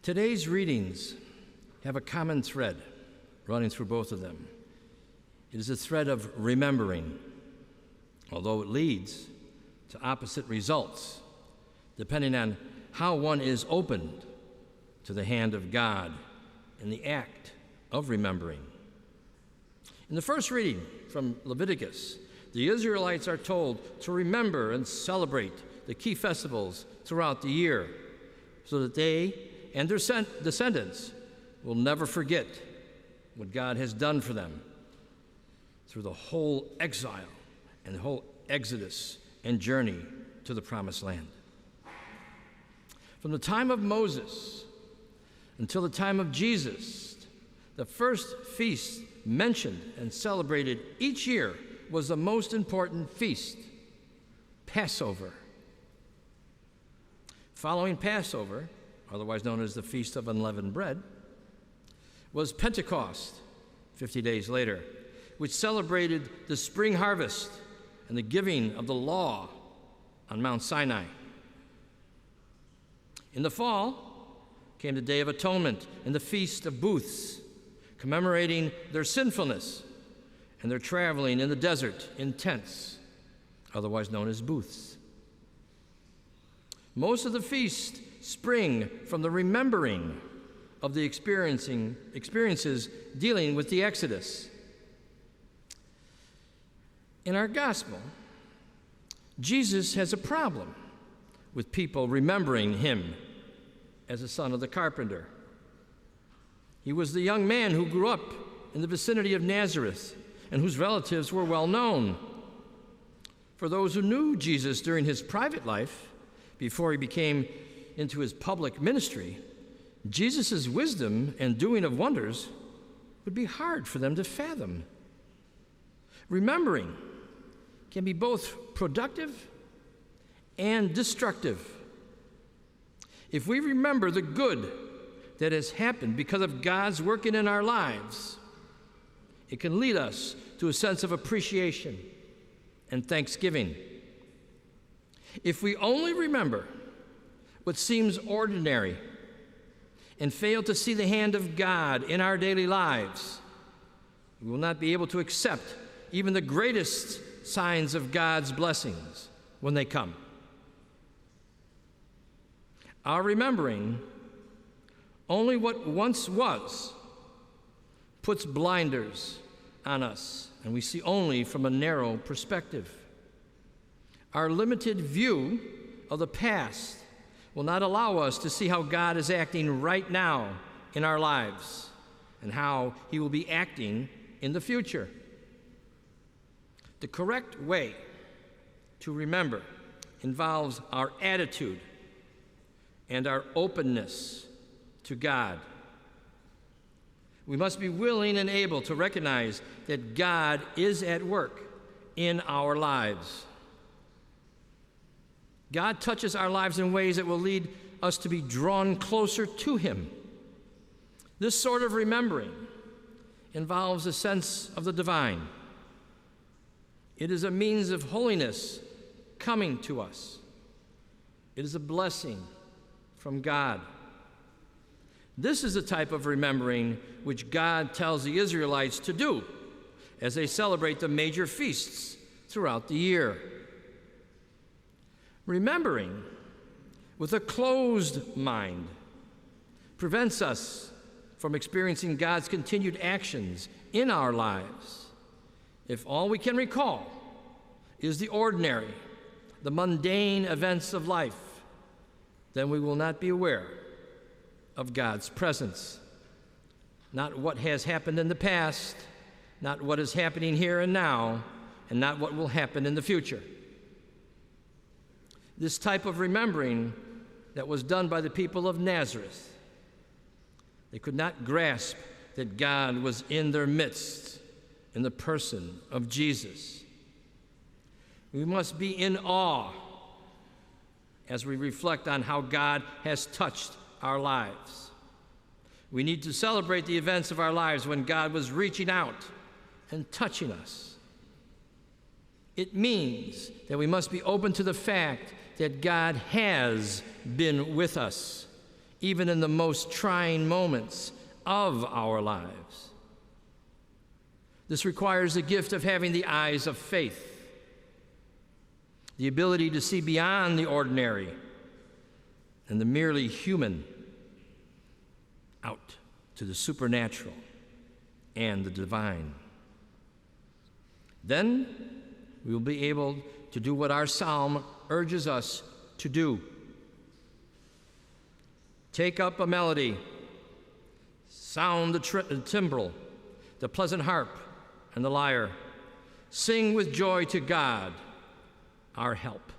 Today's readings have a common thread running through both of them. It is a thread of remembering, although it leads to opposite results, depending on how one is opened to the hand of God in the act of remembering. In the first reading from Leviticus, the Israelites are told to remember and celebrate the key festivals throughout the year so that they and their descendants will never forget what God has done for them through the whole exile and the whole exodus and journey to the promised land. From the time of Moses until the time of Jesus, the first feast mentioned and celebrated each year was the most important feast, Passover. Following Passover, otherwise known as the Feast of Unleavened Bread, was Pentecost, 50 days later, which celebrated the spring harvest and the giving of the law on Mount Sinai. In the fall came the Day of Atonement and the Feast of Booths, commemorating their sinfulness and their traveling in the desert in tents, otherwise known as booths. Most of the feasts spring from the remembering of the experiences dealing with the Exodus. In our gospel, Jesus has a problem with people remembering him as the son of the carpenter. He was the young man who grew up in the vicinity of Nazareth and whose relatives were well known. For those who knew Jesus during his private life, before he became into his public ministry, Jesus' wisdom and doing of wonders would be hard for them to fathom. Remembering can be both productive and destructive. If we remember the good that has happened because of God's working in our lives, it can lead us to a sense of appreciation and thanksgiving. If we only remember what seems ordinary and fail to see the hand of God in our daily lives, we will not be able to accept even the greatest signs of God's blessings when they come. Our remembering only what once was puts blinders on us, and we see only from a narrow perspective. Our limited view of the past will not allow us to see how God is acting right now in our lives and how he will be acting in the future. The correct way to remember involves our attitude and our openness to God. We must be willing and able to recognize that God is at work in our lives. God touches our lives in ways that will lead us to be drawn closer to him. This sort of remembering involves a sense of the divine. It is a means of holiness coming to us. It is a blessing from God. This is the type of remembering which God tells the Israelites to do as they celebrate the major feasts throughout the year. Remembering with a closed mind prevents us from experiencing God's continued actions in our lives. If all we can recall is the ordinary, the mundane events of life, then we will not be aware of God's presence. Not what has happened in the past, not what is happening here and now, and not what will happen in the future. This type of remembering that was done by the people of Nazareth, they could not grasp that God was in their midst in the person of Jesus. We must be in awe as we reflect on how God has touched our lives. We need to celebrate the events of our lives when God was reaching out and touching us. It means that we must be open to the fact that God has been with us even in the most trying moments of our lives. This requires the gift of having the eyes of faith, the ability to see beyond the ordinary and the merely human out to the supernatural and the divine. Then we will be able to do what our psalm urges us to do. Take up a melody, sound the timbrel, the pleasant harp, and the lyre. Sing with joy to God, our help.